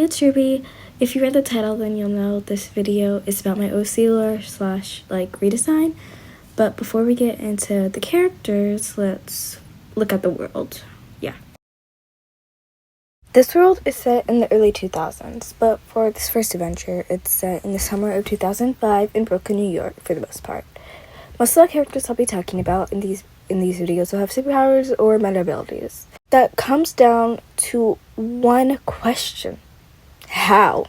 it's Ruby. If you read the title, then you'll know this video is about my OC lore slash redesign. But before we get into the characters, let's look at the world. Yeah. This world is set in the early 2000s, but for this first adventure, it's set in the summer of 2005 in Brooklyn, New York for the most part. Most of the characters I'll be talking about in these videos will have superpowers or meta abilities. That comes down to one question. How?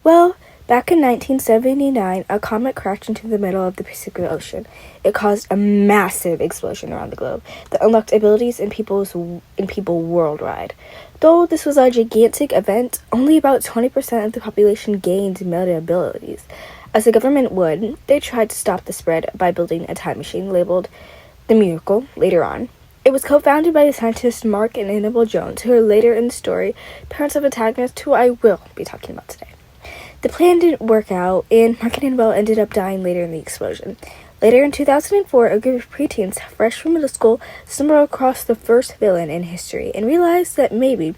Well, back in 1979, a comet crashed into the middle of the Pacific Ocean. It caused a massive explosion around the globe that unlocked abilities in people worldwide. Though this was a gigantic event, only about 20% of the population gained meta abilities. As the government would, they tried to stop the spread by building a time machine labeled the Miracle later on. It was co-founded by the scientists Mark and Annabelle Jones, who are later in the story parents of antagonists who I will be talking about today. The plan didn't work out, and Mark and Annabelle ended up dying later in the explosion. Later in 2004, a group of preteens fresh from middle school stumbled across the first villain in history and realized that maybe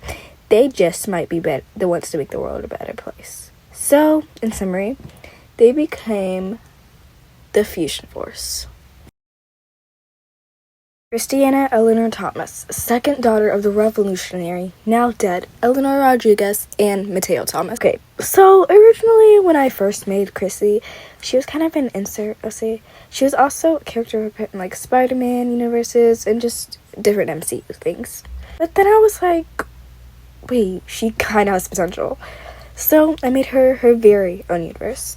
they just might be the ones to make the world a better place. So, in summary, they became the Fusion Force. Christiana Eleanor Thomas, second daughter of the revolutionary, now dead, Eleanor Rodriguez and Mateo Thomas. Okay, so originally when I first made Chrissy, she was kind of an insert, I'll say. She was also a character in Spider-Man universes and just different MCU things. But then I was like, wait, she kind of has potential. So I made her very own universe.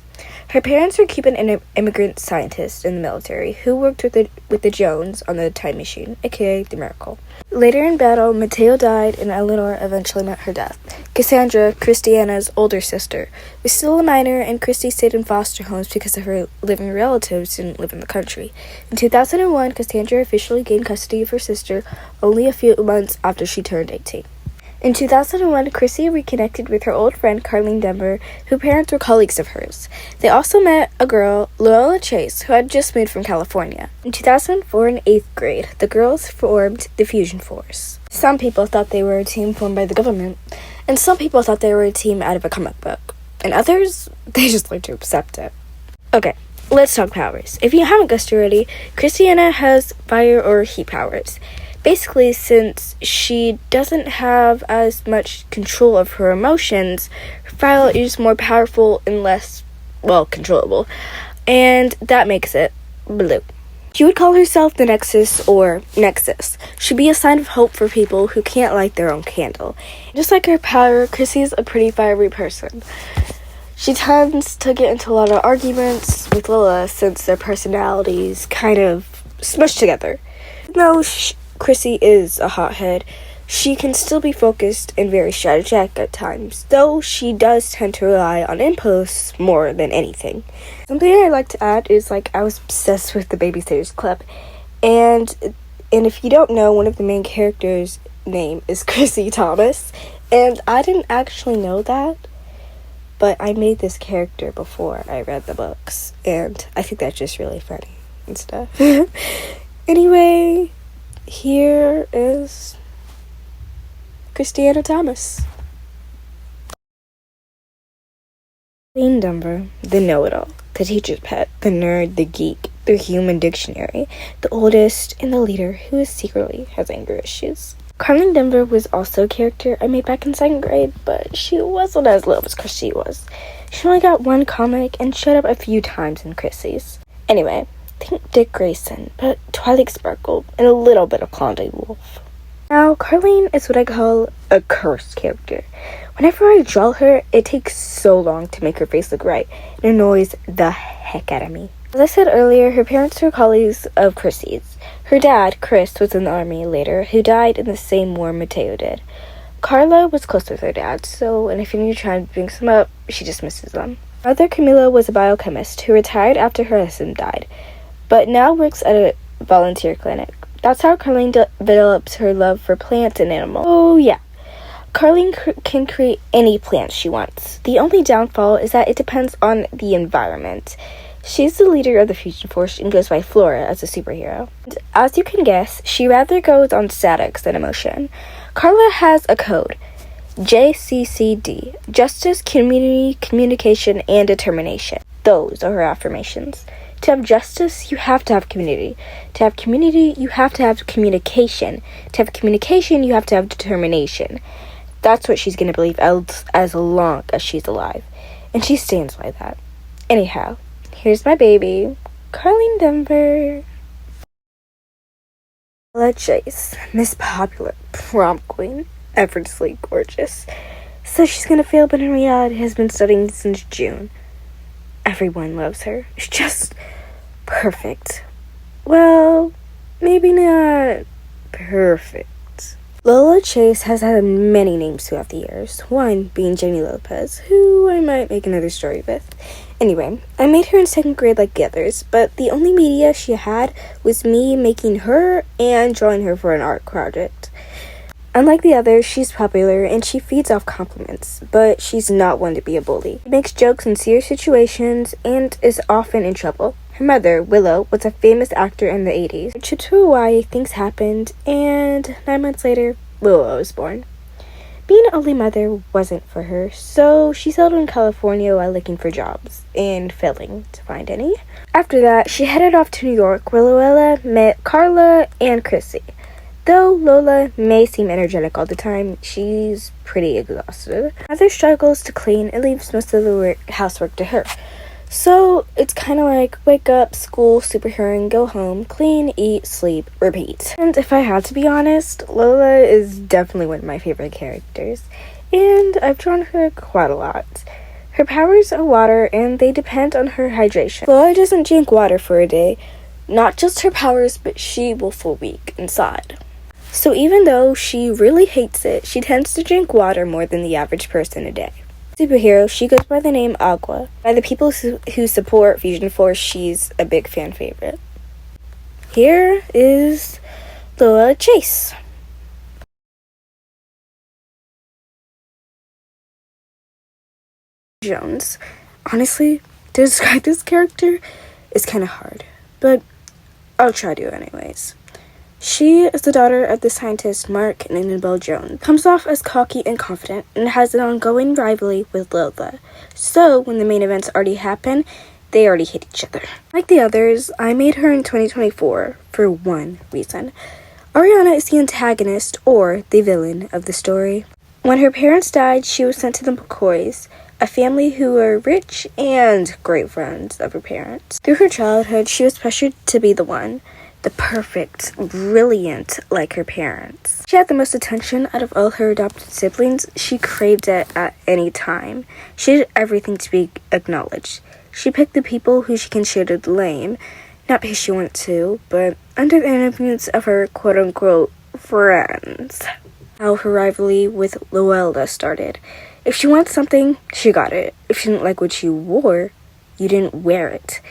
Her parents were Cuban immigrant scientists in the military who worked with the Jones on the time machine, aka the Miracle. Later in battle, Mateo died and Eleanor eventually met her death. Cassandra, Christiana's older sister, was still a minor, and Christy stayed in foster homes because of her living relatives didn't live in the country. In 2001, Cassandra officially gained custody of her sister only a few months after she turned 18. In 2001, Chrissy reconnected with her old friend Carlene Denver, whose parents were colleagues of hers. They also met a girl, Loyola Chase, who had just moved from California. In 2004, in 8th grade, the girls formed the Fusion Force. Some people thought they were a team formed by the government, and some people thought they were a team out of a comic book. And others, they just like to accept it. Okay, let's talk powers. If you haven't guessed already, Christiana has fire or heat powers. Basically, since she doesn't have as much control of her emotions, her fire is more powerful and less, controllable. And that makes it blue. She would call herself the Nexus or Nexus. She'd be a sign of hope for people who can't light their own candle. Just like her power, Chrissy's a pretty fiery person. She tends to get into a lot of arguments with Lola since their personalities kind of smushed together. No, Chrissy is a hothead. She can still be focused and very strategic at times, though she does tend to rely on impulse more than anything. Something I'd like to add is I was obsessed with the Babysitters Club, and if you don't know, one of the main characters' name is Chrissy Thomas, and I didn't actually know that, but I made this character before I read the books, and I think that's just really funny and stuff. Anyway, here is Christiana Thomas. Carlene Denver, the know-it-all, the teacher's pet, the nerd, the geek, the human dictionary, the oldest, and the leader who secretly has anger issues. Carlene Denver was also a character I made back in 2nd grade, but she wasn't as low as Chrissy was. She only got one comic and showed up a few times in Chrissy's. Anyway, think Dick Grayson, but Twilight Sparkle, and a little bit of Klondike Wolf. Now, Carlene is what I call a cursed character. Whenever I draw her, it takes so long to make her face look right. It annoys the heck out of me. As I said earlier, her parents were colleagues of Chrissy's. Her dad, Chris, was in the army later, who died in the same war Mateo did. Carla was close with her dad, and if you're trying to bring some up, she dismisses them. Mother Camila was a biochemist who retired after her husband died, but now works at a volunteer clinic. That's how Carlene develops her love for plants and animals. Oh yeah, Carlene can create any plant she wants. The only downfall is that it depends on the environment. She's the leader of the Fusion Force and goes by Flora as a superhero. And as you can guess, she rather goes on statics than emotion. Carla has a code. JCCD, justice, community, communication, and determination. Those are her affirmations. To have justice, you have to have community. To have community, you have to have communication. To have communication, you have to have determination. That's what she's going to believe as long as she's alive. And she stands by that. Anyhow, here's my baby, Carlene Denver. Lola Chase, Miss Popular, prom queen, effortlessly gorgeous. Says she's gonna fail, but in reality has been studying since June. Everyone loves her. She's just perfect. Well, maybe not perfect. Lola Chase has had many names throughout the years, one being Jenny Lopez, who I might make another story with. Anyway, I made her in 2nd grade like the others, but the only media she had was me making her and drawing her for an art project. Unlike the others, she's popular and she feeds off compliments, but she's not one to be a bully. She makes jokes in serious situations and is often in trouble. Her mother, Willow, was a famous actor in the 80s. She moved to Hawaii, things happened, and 9 months later, Willow was born. Being an only mother wasn't for her, so she settled in California while looking for jobs, and failing to find any. After that, she headed off to New York, where Lola met Carla and Chrissy. Though Lola may seem energetic all the time, she's pretty exhausted. Mother struggles to clean and leaves most of the housework to her. So it's kind of like wake up, school, superheroing, go home, clean, eat, sleep, repeat. And if I had to be honest, Lola is definitely one of my favorite characters, and I've drawn her quite a lot. Her powers are water, and they depend on her hydration. Lola doesn't drink water for a day. Not just her powers, but she will feel weak inside. So even though she really hates it, she tends to drink water more than the average person a day. Superhero, she goes by the name Aqua. By the people who support Fusion Force, she's a big fan favorite. Here is Lola Chase. Jones. Honestly, to describe this character is kind of hard, but I'll try to anyways. She is the daughter of the scientist Mark and Annabelle Jones. Comes off as cocky and confident and has an ongoing rivalry with Lola. So when the main events already happen, they already hate each other. Like the others, I made her in 2024 for one reason. Ariana is the antagonist or the villain of the story. When her parents died, she was sent to the McCoys, a family who were rich and great friends of her parents. Through her childhood, she was pressured to be the one. The perfect, brilliant, like her parents. She had the most attention out of all her adopted siblings. She craved it at any time. She did everything to be acknowledged. She picked the people who she considered lame, not because she wanted to, but under the influence of her quote-unquote friends. How her rivalry with Lola started. If she wanted something, she got it. If she didn't like what you wore, you didn't wear it.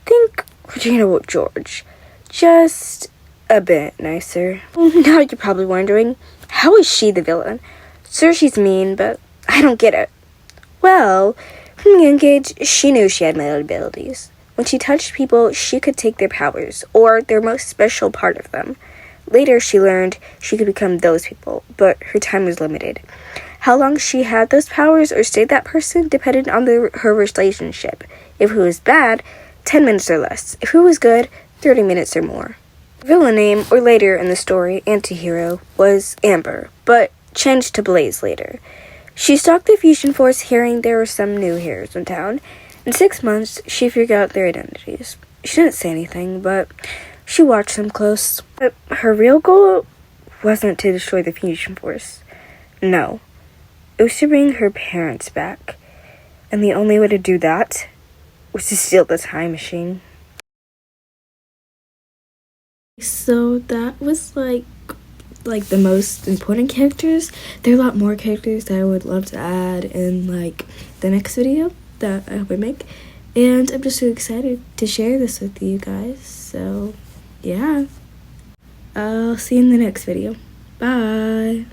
Think Regina George. Just a bit nicer. Now you're probably wondering, how is she the villain? Sure, she's mean, but I don't get it. Well, from a young age, she knew she had many abilities. When she touched people, she could take their powers, or their most special part of them. Later, she learned she could become those people, but her time was limited. How long she had those powers or stayed that person depended on her relationship. If it was bad, 10 minutes or less. If it was good, 30 minutes or more. Her villain name, or later in the story, anti-hero, was Amber, but changed to Blaze later. She stalked the Fusion Force, hearing there were some new heroes in town. In 6 months, she figured out their identities. She didn't say anything, but she watched them close. But her real goal wasn't to destroy the Fusion Force. No. It was to bring her parents back. And the only way to do that was to steal the time machine. So that was like the most important characters. There are a lot more characters that I would love to add in like the next video that I hope I make, and I'm just so excited to share this with you guys. So yeah, I'll see you in the next video. Bye.